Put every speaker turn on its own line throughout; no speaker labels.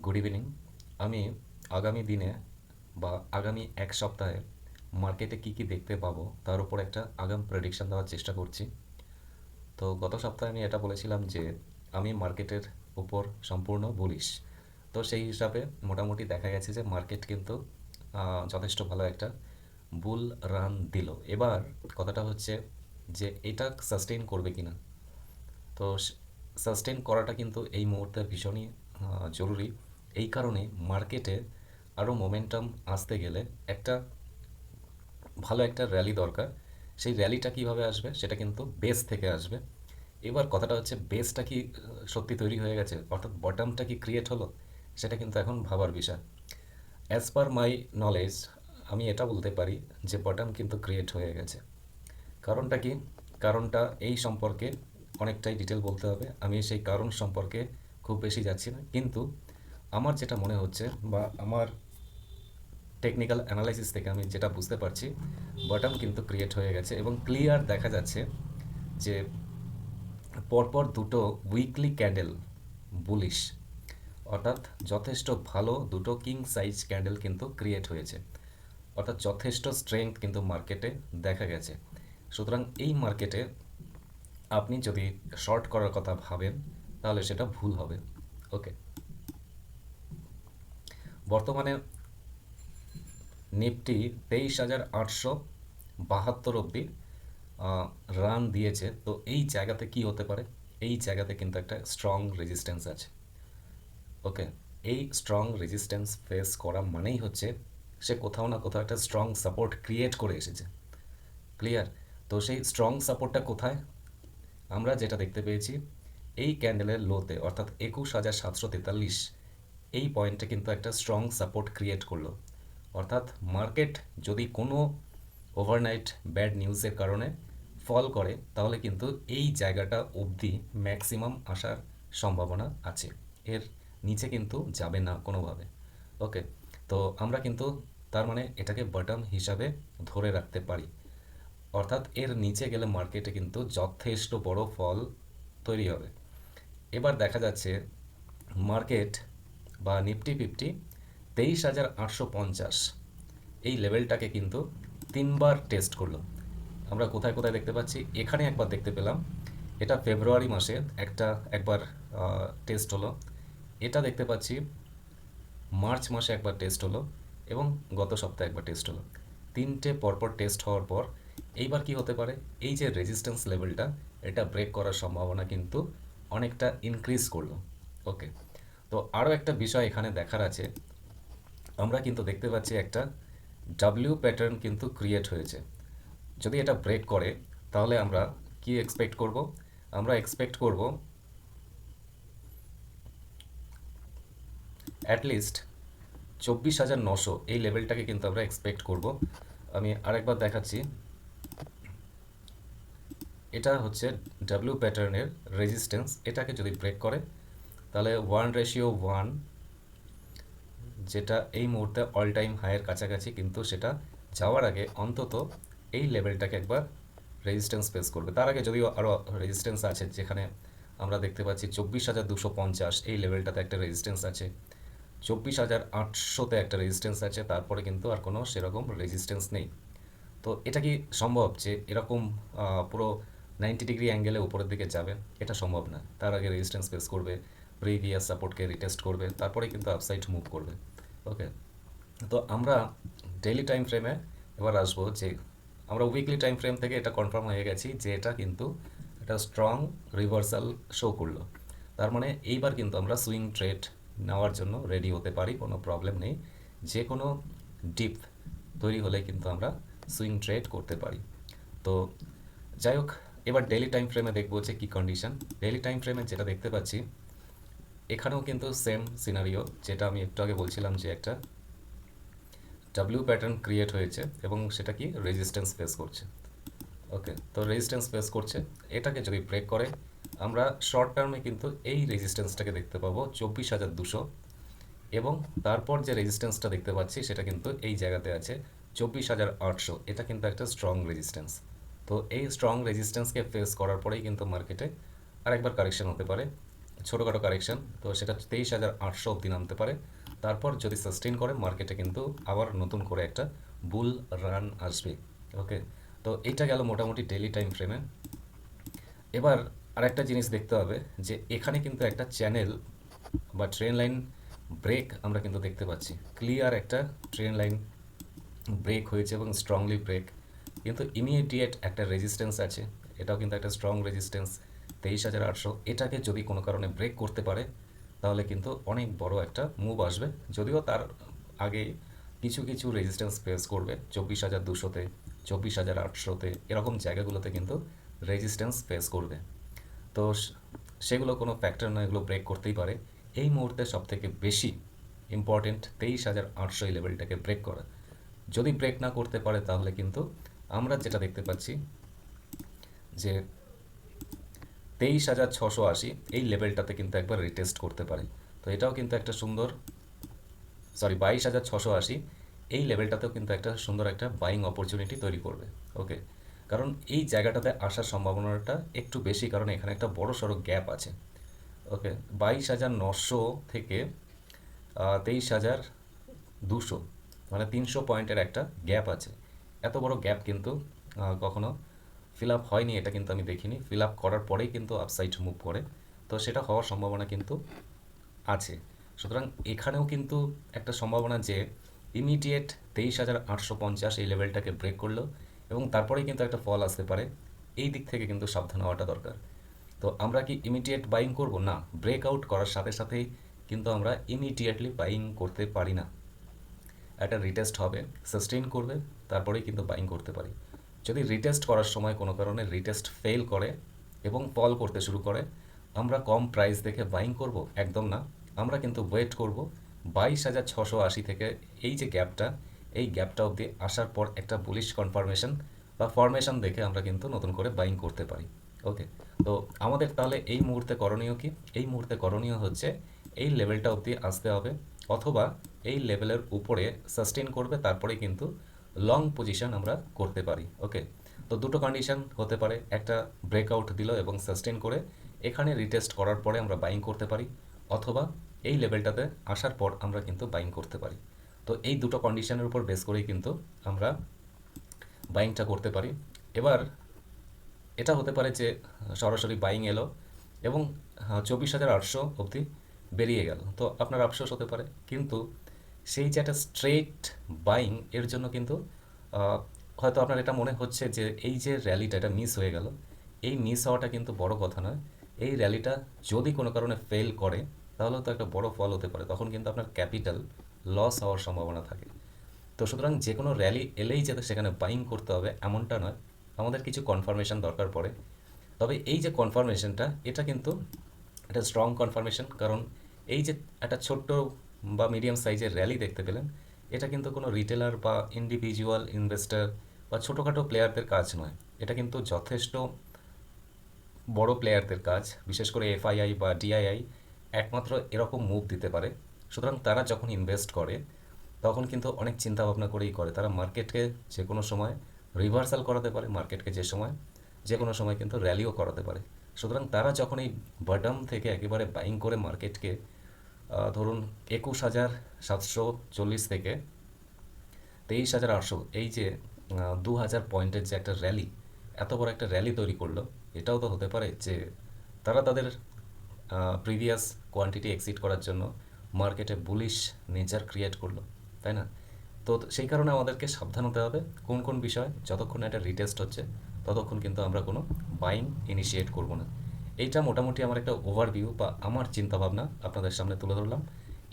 Good evening. আমি আগামী দিনে বা আগামী এক সপ্তাহে মার্কেটে কী কী দেখতে পাবো তার উপর একটা আগাম প্রেডিকশন দেওয়ার চেষ্টা করছি। তো গত সপ্তাহে আমি এটা বলেছিলাম যে আমি মার্কেটের উপর সম্পূর্ণ বুলিশ। তো সেই হিসাবে মোটামুটি দেখা গেছে যে মার্কেট কিন্তু যথেষ্ট ভালো একটা বুল রান দিল। এবার কথাটা হচ্ছে যে এটা সাস্টেইন করবে কিনা। তো সাস্টেন করাটা কিন্তু এই মুহূর্তে ভীষণই জরুরি। এই কারণে মার্কেটে আরও মোমেন্টাম আসতে গেলে একটা ভালো একটা র্যালি দরকার। সেই র্যালিটা কিভাবে আসবে সেটা কিন্তু বেস থেকে আসবে। এবার কথাটা হচ্ছে বেসটা কি সত্যি তৈরি হয়ে গেছে, অর্থাৎ বটমটা কি ক্রিয়েট হলো, সেটা কিন্তু এখন ভাবার বিষয়। অ্যাজ পার মাই নলেজ আমি এটা বলতে পারি যে বটম কিন্তু ক্রিয়েট হয়ে গেছে। কারণটা কি? কারণটা এই সম্পর্কে অনেকটাই ডিটেল বলতে হবে, আমি সেই কারণ সম্পর্কে খুব বেশি যাচ্ছি না, কিন্তু আমার যেটা মনে হচ্ছে বা আমার টেকনিক্যাল অ্যানালাইসিস থেকে আমি যেটা বুঝতে পারছি, বটম কিন্তু ক্রিয়েট হয়ে গেছে এবং ক্লিয়ার দেখা যাচ্ছে যে পরপর দুটো উইকলি ক্যান্ডেল বুলিশ, অর্থাৎ যথেষ্ট ভালো দুটো কিং সাইজ ক্যান্ডেল কিন্তু ক্রিয়েট হয়েছে, অর্থাৎ যথেষ্ট স্ট্রেংথ কিন্তু মার্কেটে দেখা গেছে। সুতরাং এই মার্কেটে আপনি যদি শর্ট করার কথা ভাবেন তাহলে সেটা ভুল হবে। ওকে, বর্তমানে নিফটি 23,872 অবধি রান দিয়েছে। তো এই জায়গাতে কি হতে পারে? এই জায়গাতে কিন্তু একটা স্ট্রং রেজিস্ট্যান্স আছে। ওকে, এই স্ট্রং রেজিস্ট্যান্স ফেস করা মানেই হচ্ছে সে কোথাও না কোথাও একটা স্ট্রং সাপোর্ট ক্রিয়েট করে এসেছে। ক্লিয়ার? তো সেই স্ট্রং সাপোর্টটা কোথায়? আমরা যেটা দেখতে পেয়েছি এই ক্যান্ডেলের লোতে, অর্থাৎ 21,743, এই পয়েন্টে কিন্তু একটা স্ট্রং সাপোর্ট ক্রিয়েট করলো। অর্থাৎ মার্কেট যদি কোনো ওভারনাইট ব্যাড নিউজের কারণে ফল করে তাহলে কিন্তু এই জায়গাটা অবধি ম্যাক্সিমাম আসার সম্ভাবনা আছে, এর নিচে কিন্তু যাবে না কোনোভাবে। ওকে, তো আমরা কিন্তু তার মানে এটাকে বটম হিসাবে ধরে রাখতে পারি, অর্থাৎ এর নিচে গেলে মার্কেটে কিন্তু যথেষ্ট বড় ফল তৈরি হবে। এবার দেখা যাচ্ছে মার্কেট বা নিফটি 50 23,850 এই লেভেলটাকে কিন্তু তিনবার টেস্ট করলো। আমরা কোথায় কোথায় দেখতে পাচ্ছি? এখানে একবার দেখতে পেলাম, এটা ফেব্রুয়ারি মাসে একবার টেস্ট হলো। এটা দেখতে পাচ্ছি মার্চ মাসে একবার টেস্ট হলো এবং গত সপ্তাহে একবার টেস্ট হলো। তিনটে পরপর টেস্ট হওয়ার পর এইবার কি হতে পারে? এই যে রেজিস্ট্যান্স লেভেলটা, এটা ব্রেক করার সম্ভাবনা কিন্তু অনেকটা ইনক্রিজ করলো। ওকে, তো আরও একটা বিষয় এখানে দেখার আছে। আমরা কিন্তু দেখতে পাচ্ছি একটা ডাব্লিউ প্যাটার্ন কিন্তু ক্রিয়েট হয়েছে। যদি এটা ব্রেক করে তাহলে আমরা কি এক্সপেক্ট করব? আমরা এক্সপেক্ট করব অ্যাটলিস্ট 24,900 এই লেভেলটাকে কিন্তু আমরা এক্সপেক্ট করব। আমি আরেকবার দেখাচ্ছি, এটা হচ্ছে ডাব্লিউ প্যাটার্নের রেজিস্ট্যান্স। এটাকে যদি ব্রেক করে তাহলে 1:1, যেটা এই মুহূর্তে অল টাইম হাইয়ের কাছাকাছি, কিন্তু সেটা যাওয়ার আগে অন্তত এই লেভেলটাকে একবার রেজিস্ট্যান্স ফেস করবে। তার আগে যদিও আরও রেজিস্ট্যান্স আছে, যেখানে আমরা দেখতে পাচ্ছি 24,250 এই লেভেলটাতে একটা রেজিস্ট্যান্স আছে, 24,800-তে একটা রেজিস্ট্যান্স আছে, তারপরে কিন্তু আর কোনো সেরকম রেজিস্ট্যান্স নেই। তো এটা কি সম্ভব যে এরকম পুরো 90 ডিগ্রি অ্যাঙ্গেলে উপরের দিকে যাবে? এটা সম্ভব না। তার আগে রেজিস্ট্যান্স ফেস করবে, প্রিভিয়াস সাপোর্টকে রিটেস্ট করবে, তারপরে কিন্তু আপসাইড মুভ করবে। ওকে, তো আমরা ডেইলি টাইম ফ্রেমে এবার আসবো, যে আমরা উইকলি টাইম ফ্রেম থেকে এটা কনফার্ম হয়ে গেছি যে এটা কিন্তু একটা স্ট্রং রিভার্সাল শো করলো। তার মানে এইবার কিন্তু আমরা সুইং ট্রেড নেওয়ার জন্য রেডি হতে পারি, কোনো প্রবলেম নেই। যে কোনো ডিপ তৈরি হলে কিন্তু আমরা সুইং ট্রেড করতে পারি। তো যাই হোক, এবার ডেইলি টাইম ফ্রেমে দেখবো যে কী কন্ডিশন। ডেইলি টাইম ফ্রেমে যেটা দেখতে পাচ্ছি, এখানেও কিন্তু সেম সিনারিও, যেটা আমি একটু আগে বলছিলাম যে একটা ডাব্লিউ প্যাটার্ন ক্রিয়েট হয়েছে এবং সেটা কি রেজিস্ট্যান্স ফেস করছে। ওকে, তো রেজিস্ট্যান্স ফেস করছে, এটাকে যদি ব্রেক করে আমরা শর্ট টার্মে কিন্তু এই রেজিস্ট্যান্সটাকে দেখতে পাবো 24,200, এবং তারপর যে রেজিস্ট্যান্সটা দেখতে পাচ্ছি সেটা কিন্তু এই জায়গাতে আছে 24,800। এটা কিন্তু একটা স্ট্রং রেজিস্ট্যান্স। তো এই স্ট্রং রেজিস্ট্যান্সকে ফেস করার পরেই কিন্তু মার্কেটে আরেকবার কারেকশন হতে পারে ছোটোখাটো কারেকশন, তো সেটা 23,800 অবধি নামতে পারে। তারপর যদি সাস্টেইন করে মার্কেটে কিন্তু আবার নতুন করে একটা বুল রান আসবে। ওকে, তো এটা গেল মোটামুটি ডেইলি টাইম ফ্রেমে। এবার আরেকটা জিনিস দেখতে হবে যে এখানে কিন্তু একটা চ্যানেল বা ট্রেন লাইন ব্রেক আমরা কিন্তু দেখতে পাচ্ছি, ক্লিয়ার একটা ট্রেন লাইন ব্রেক হয়েছে এবং স্ট্রংলি ব্রেক, কিন্তু ইমিডিয়েট একটা রেজিস্ট্যান্স আছে, এটাও কিন্তু একটা স্ট্রং রেজিস্ট্যান্স 23,800। এটাকে যদি কোনো কারণে ব্রেক করতে পারে তাহলে কিন্তু অনেক বড় একটা মুভ আসবে, যদিও তার আগে কিছু কিছু রেজিস্ট্যান্স ফেস করবে 24,200-তে, 24,800-তে, এরকম জায়গাগুলোতে কিন্তু রেজিস্ট্যান্স ফেস করবে। তো সেগুলো কোনো ফ্যাক্টর নয়, এগুলো ব্রেক করতেই পারে। এই মুহূর্তে সবথেকে বেশি ইম্পর্টেন্ট 23,800 এই লেভেলটাকে ব্রেক করা। যদি ব্রেক না করতে পারে তাহলে কিন্তু আমরা যেটা দেখতে পাচ্ছি যে 23,680 এই লেভেলটাতে কিন্তু একবার রিটেস্ট করতে পারে। তো এটাও কিন্তু একটা সুন্দর, 22,680 এই লেভেলটাতেও কিন্তু একটা সুন্দর একটা বাইং অপরচুনিটি তৈরি করবে। ওকে, কারণ এই জায়গাটাতে আসার সম্ভাবনাটা একটু বেশি, কারণ এখানে একটা বড় সড়ো গ্যাপ আছে। ওকে, 22,900 থেকে 23,200, মানে 300 পয়েন্টের একটা গ্যাপ আছে। এত বড় গ্যাপ কিন্তু কখনো ফিল আপ হয়নি, এটা কিন্তু আমি দেখিনি। ফিল আপ করার পরেই কিন্তু আপসাইড মুভ করে, তো সেটা হওয়ার সম্ভাবনা কিন্তু আছে। সুতরাং এখানেও কিন্তু একটা সম্ভাবনা যে ইমিডিয়েট 23,850 এই লেভেলটাকে ব্রেক করলো এবং তারপরেই কিন্তু একটা ফল আসতে পারে। এই দিক থেকে কিন্তু সাবধান হওয়াটা দরকার। তো আমরা কি ইমিডিয়েট বাইং করব? না, ব্রেকআউট করার সাথে সাথেই কিন্তু আমরা ইমিডিয়েটলি বাইং করতে পারি না। একটা রিটেস্ট হবে, সাস্টেইন করবে, তারপরেই কিন্তু বাইং করতে পারি। যদি রিটেস্ট করার সময় কোনো কারণে রিটেস্ট ফেল করে এবং ফল করতে শুরু করে, আমরা কম প্রাইস দেখে বাইং করব? একদম না। আমরা কিন্তু ওয়েট করব 22,680 থেকে এই যে গ্যাপটা, এই গ্যাপটা অবধি আসার পর একটা বুলিশ কনফার্মেশন বা ফরমেশন দেখে আমরা কিন্তু নতুন করে বাইং করতে পারি। ওকে, তো আমাদের তাহলে এই মুহূর্তে করণীয় কি? এই মুহূর্তে করণীয় হচ্ছে এই লেভেলটা অবধি আসতে হবে, অথবা এই লেভেলের উপরে সাস্টেইন করবে, তারপরে কিন্তু লং পজিশন আমরা করতে পারি। ওকে, তো দুটো কন্ডিশন হতে পারে, একটা ব্রেকআউট দিল এবং সাস্টেইন করে এখানে রিটেস্ট করার পরে আমরা বাইং করতে পারি, অথবা এই লেভেলটাতে আসার পর আমরা কিন্তু বাইং করতে পারি। তো এই দুটো কন্ডিশনের উপর বেস করেই কিন্তু আমরা বাইংটা করতে পারি। এবার এটা হতে পারে যে সরাসরি বাইং এলো এবং 24,800 অবধি বেরিয়ে গেল, তো আপনার আফসোস হতে পারে, কিন্তু সেই যে একটা স্ট্রেট বাইং এর জন্য কিন্তু আহ, হয়তো আপনার এটা মনে হচ্ছে যে এই যে র্যালিটা এটা মিস হয়ে গেল। এই মিস হওয়াটা কিন্তু বড় কথা নয়। এই র্যালিটা যদি কোনো কারণে ফেল করে তাহলেও তো একটা বড় ফল হতে পারে, তখন কিন্তু আপনার ক্যাপিটাল লস হওয়ার সম্ভাবনা থাকে। তো সুতরাং যে কোনো র্যালি এলেই যাতে সেখানে বাইং করতে হবে এমনটা নয়, আমাদের কিছু কনফার্মেশন দরকার পড়ে। তবে এই যে কনফার্মেশনটা, এটা কিন্তু একটা স্ট্রং কনফার্মেশন, কারণ এই যে একটা ছোট্ট বা মিডিয়াম সাইজের র্যালি দেখতে পেলেন, এটা কিন্তু কোনো রিটেলার বা ইন্ডিভিজুয়াল ইনভেস্টর বা ছোটোখাটো প্লেয়ারদের কাজ নয়, এটা কিন্তু যথেষ্ট বড় প্লেয়ারদের কাজ, বিশেষ করে এফআইআই বা ডিআইআই একমাত্র এরকম মুভ দিতে পারে। সুতরাং তারা যখন ইনভেস্ট করে তখন কিন্তু অনেক চিন্তা ভাবনা করেই করে, তারা মার্কেটকে যে কোনো সময় রিভার্সাল করাতে পারে, মার্কেটকে যে কোনো সময় কিন্তু র্যালিও করাতে পারে। সুতরাং তারা যখন এই বটম থেকে একেবারে বাইং করে মার্কেটকে ধরুন 21,740 থেকে 23,800, এই যে 2,000 পয়েন্টের যে একটা র্যালি, এত বড় একটা র্যালি তৈরি করলো, এটাও তো হতে পারে যে তারা তাদের প্রিভিয়াস কোয়ান্টিটি এক্সিড করার জন্য মার্কেটে বুলিশ নেচার ক্রিয়েট করলো, তাই না? তো সেই কারণে আমাদেরকে সাবধান হতে হবে কোন কোন বিষয়, যতক্ষণ এটা রিটেস্ট হচ্ছে ততক্ষণ কিন্তু আমরা কোনো বাইং ইনিশিয়েট করব না। এইটা মোটামুটি আমার একটা ওভারভিউ বা আমার চিন্তাভাবনা আপনাদের সামনে তুলে ধরলাম।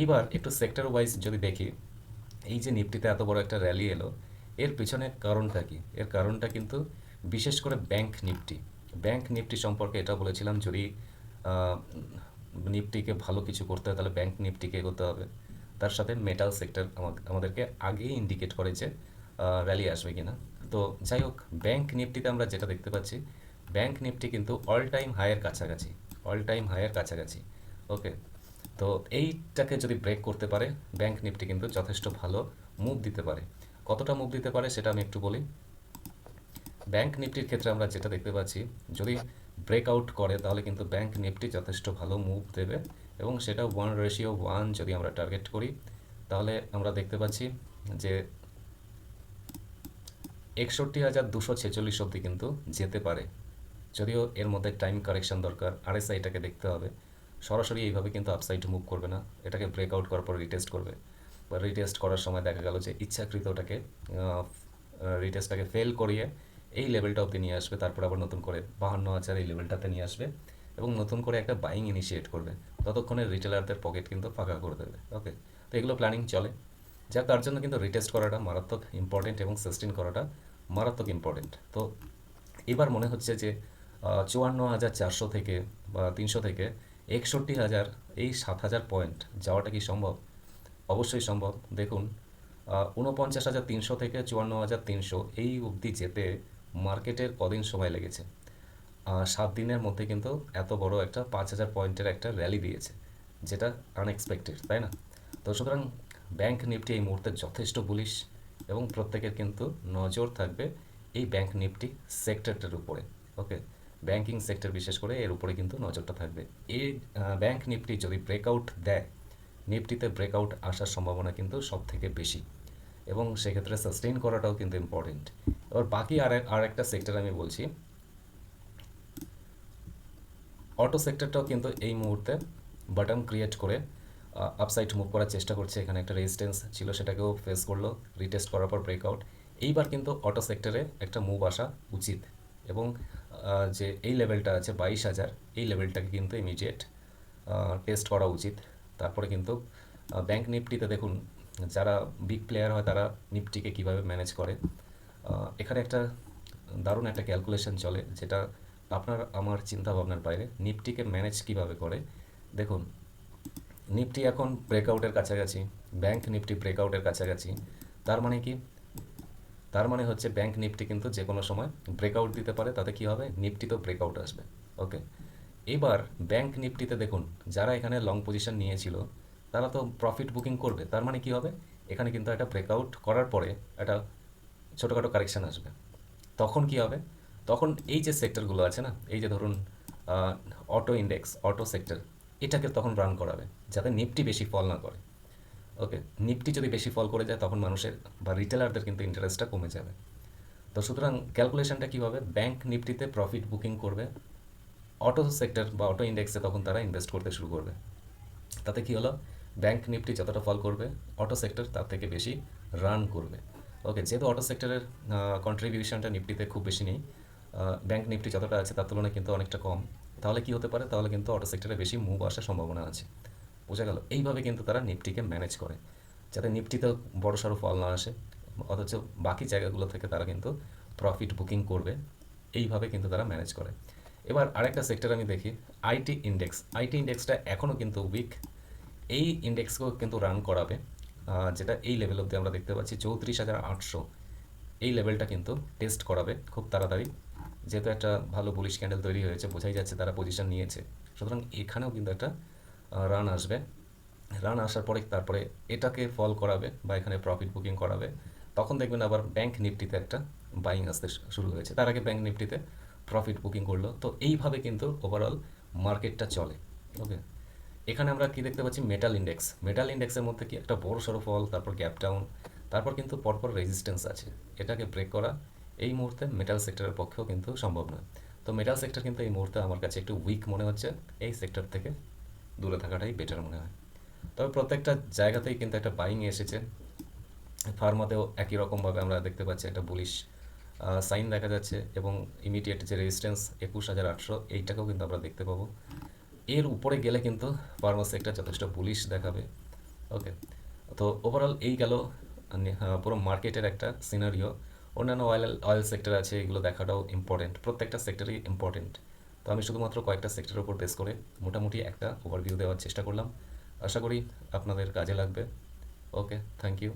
এইবার একটু সেক্টর ওয়াইজ যদি দেখি, এই যে নিফটিতে এত বড় একটা র্যালি এলো, এর পিছনে কারণটা কি? এর কারণটা কিন্তু বিশেষ করে ব্যাংক নিফটি সম্পর্কে এটা বলেছিলাম, যদি আহ, নিফটিকে ভালো কিছু করতে হয় তাহলে ব্যাংক নিফটিকে এগোতে হবে। তার সাথে মেটাল সেক্টর আমাদেরকে আগেই ইন্ডিকেট করে যে র্যালি আসবে কিনা। তো যাই হোক, ব্যাংক নিফটিতে আমরা যেটা দেখতে পাচ্ছি, ব্যাংক নিফটি কিন্তু অল টাইম হাইয়ের কাছাকাছি। ওকে, তো এইটাকে যদি ব্রেক করতে পারে ব্যাংক নিফটি কিন্তু যথেষ্ট ভালো মুভ দিতে পারে। কতটা মুভ দিতে পারে সেটা আমি একটু বলি। ব্যাংক নিফটির ক্ষেত্রে আমরা যেটা দেখতে পাচ্ছি, যদি ব্রেকআউট করে তাহলে কিন্তু ব্যাংক নিফটি যথেষ্ট ভালো মুভ দেবে, এবং সেটা 1:1 যদি আমরা টার্গেট করি তাহলে আমরা দেখতে পাচ্ছি যে 61,246 অবধি কিন্তু যেতে পারে। যদিও এর মধ্যে টাইম কারেকশন দরকার, আরএসআইটাকে দেখতে হবে। সরাসরি এইভাবে কিন্তু আপসাইড মুভ করবে না, এটাকে ব্রেকআউট করার পর রিটেস্ট করবে, বা রিটেস্ট করার সময় দেখা গেল যে ইচ্ছাকৃত ওটাকে রিটেস্টটাকে ফেল করিয়ে এই লেভেলটা অবধি নিয়ে আসবে, তারপর আবার নতুন করে 52,000 এই লেভেলটাতে নিয়ে আসবে এবং নতুন করে একটা বাইং ইনিশিয়েট করবে। ততক্ষণে রিটেলারদের পকেট কিন্তু ফাঁকা করে দেবে। ওকে, তো এগুলো প্ল্যানিং চলে, যা তার জন্য কিন্তু রিটেস্ট করাটা মারাত্মক ইম্পর্টেন্ট এবং সাস্টেন করাটা মারাত্মক ইম্পর্টেন্ট। তো এবার মনে হচ্ছে যে 54,400 থেকে বা 300 থেকে 61,000, এই 7,000 পয়েন্ট যাওয়াটা কি সম্ভব? অবশ্যই সম্ভব। দেখুন, 49,300 থেকে 54,300 এই অবধি যেতে মার্কেটের কদিন সময় লেগেছে? 7 দিনের মধ্যে কিন্তু এত বড় একটা 5,000 পয়েন্টের একটা র্যালি দিয়েছে, যেটা আনএক্সপেক্টেড, তাই না? তো সুতরাং ব্যাংক নিফটি এই মুহূর্তে যথেষ্ট বুলিশ, এবং প্রত্যেকের কিন্তু নজর থাকবে এই ব্যাংক নিফটি সেক্টরটার উপরে। ওকে, ব্যাংকিং সেক্টর বিশেষ করে এর উপরে কিন্তু নজরটা থাকবে। এই ব্যাংক নিফটি যদি ব্রেকআউট দেয়, নিফটিতে ব্রেকআউট আসার সম্ভাবনা কিন্তু সব থেকে বেশি, এবং সেক্ষেত্রে সাস্টেইন করাটাও কিন্তু ইম্পর্টেন্ট। এবার বাকি আর একটা সেক্টর আমি বলছি, অটো সেক্টরটাও কিন্তু এই মুহূর্তে বটম ক্রিয়েট করে আপসাইড মুভ করার চেষ্টা করছে। এখানে একটা রেজিস্ট্যান্স ছিল, সেটাকেও ফেস করলো, রিটেস্ট করার পর ব্রেকআউট। এইবার কিন্তু অটো সেক্টরে একটা মুভ আসা উচিত, এবং যে এই লেভেলটা আছে 22,000, এই লেভেলটাকে কিন্তু ইমিডিয়েট টেস্ট করা উচিত। তারপরে কিন্তু ব্যাংক নিফটিতে দেখুন, যারা বিগ প্লেয়ার হয় তারা নিফটিকে কীভাবে ম্যানেজ করে। এখানে একটা দারুণ একটা ক্যালকুলেশন চলে, যেটা আপনার আমার চিন্তা ভাবনার বাইরে। নিফটিকে ম্যানেজ কিভাবে করে দেখুন, নিফটি এখন ব্রেকআউটের কাছাকাছি, ব্যাংক নিফটি ব্রেকআউটের কাছাকাছি। তার মানে কি? তার মানে হচ্ছে ব্যাংক নিফটি কিন্তু যে কোনো সময় ব্রেকআউট দিতে পারে, তাতে কি হবে? নিফটি তো ব্রেকআউট আসবে। ওকে, এবার ব্যাংক নিফটিতে দেখুন, যারা এখানে লং পজিশন নিয়েছিল তারা তো প্রফিট বুকিং করবে। তার মানে কি হবে? এখানে কিন্তু একটা ব্রেকআউট করার পরে একটা ছোটোখাটো কারেকশান আসবে। তখন কি হবে? তখন এই যে সেক্টরগুলো আছে না, এই যে ধরুন অটো ইন্ডেক্স, অটো সেক্টর, এটাকে তখন রান করাবে যাতে নিফটি বেশি ফল না করে। ওকে, নিফটি যদি বেশি ফল করে যায় তখন মানুষের বা রিটেলারদের কিন্তু ইন্টারেস্টটা কমে যাবে। তো সুতরাং ক্যালকুলেশনটা কী হবে? ব্যাংক নিফটিতে প্রফিট বুকিং করবে, অটো সেক্টর বা অটো ইন্ডেক্সে তখন তারা ইনভেস্ট করতে শুরু করবে। তাতে কি হলো? ব্যাংক নিফটি যতটা ফল করবে, অটো সেক্টর তার থেকে বেশি রান করবে। ওকে, যেহেতু অটো সেক্টরের কন্ট্রিবিউশনটা নিফটিতে খুব বেশি নেই, ব্যাংক নিফটি যতটা আছে তার তুলনায় কিন্তু অনেকটা কম, তাহলে কি হতে পারে? তাহলে কিন্তু অটো সেক্টরে বেশি মুভ আসার সম্ভাবনা আছে। বোঝা গেল? এইভাবে কিন্তু তারা নিফটিকে ম্যানেজ করে, যাতে নিফটিতে বড়সড় ফল না আসে, অথচ বাকি জায়গাগুলো থেকে তারা কিন্তু প্রফিট বুকিং করবে। এইভাবে কিন্তু তারা ম্যানেজ করে। এবার আরেকটা সেক্টর আমি দেখি, আইটি ইন্ডেক্স। আইটি ইন্ডেক্সটা এখনও কিন্তু উইক, এই ইন্ডেক্সকেও কিন্তু রান করাবে, যেটা এই লেভেল অবধি আমরা দেখতে পাচ্ছি 34,800, এই লেভেলটা কিন্তু টেস্ট করাবে খুব তাড়াতাড়ি। যেহেতু একটা ভালো বুলিশ ক্যান্ডেল তৈরি হয়েছে, বোঝাই যাচ্ছে তারা পজিশন নিয়েছে, সুতরাং এখানেও কিন্তু একটা রান আসবে। রান আসার পরে তারপরে এটাকে ফল করাবে বা এখানে প্রফিট বুকিং করাবে। তখন দেখবেন আবার ব্যাংক নিফটিতে একটা বাইং আসতে শুরু হয়েছে, তার আগে ব্যাংক নিফটিতে প্রফিট বুকিং করলো। তো এইভাবে কিন্তু ওভারঅল মার্কেটটা চলে। ওকে, এখানে আমরা কি দেখতে পাচ্ছি? Metal index. মেটাল ইন্ডেক্সের মধ্যে কি একটা বড় সড়ো ফল, তারপর গ্যাপ ডাউন, তারপর কিন্তু পরপর রেজিস্ট্যান্স আছে। এটাকে ব্রেক করা এই মুহূর্তে মেটাল সেক্টরের পক্ষেও কিন্তু সম্ভব নয়। তো মেটাল সেক্টর কিন্তু এই মুহূর্তে আমার কাছে একটু উইক মনে হচ্ছে, এই সেক্টর থেকে দূরে থাকাটাই বেটার মনে হয়। তবে প্রত্যেকটা জায়গাতেই কিন্তু একটা বাইং এসেছে। ফার্মাতেও একই রকমভাবে আমরা দেখতে পাচ্ছি একটা বুলিশ সাইন দেখা যাচ্ছে, এবং ইমিডিয়েট যে রেজিস্ট্যান্স 21,800, এইটাকেও কিন্তু আমরা দেখতে পাবো। এর উপরে গেলে কিন্তু ফার্মা সেক্টর যথেষ্ট বুলিশ দেখাবে। ওকে, তো ওভারঅল এই গেল পুরো মার্কেটের একটা সিনারিও। অন্যান্য অয়েল সেক্টর আছে, এগুলো দেখাটাও ইম্পর্টেন্ট, প্রত্যেকটা সেক্টরই ইম্পর্টেন্ট। তো আমি শুধুমাত্র কয়েকটা সেক্টরের উপর বেস করে মোটামুটি একটা ওভারভিউ দেওয়ার চেষ্টা করলাম। আশা করি আপনাদের কাজে লাগবে। ওকে, থ্যাংক ইউ।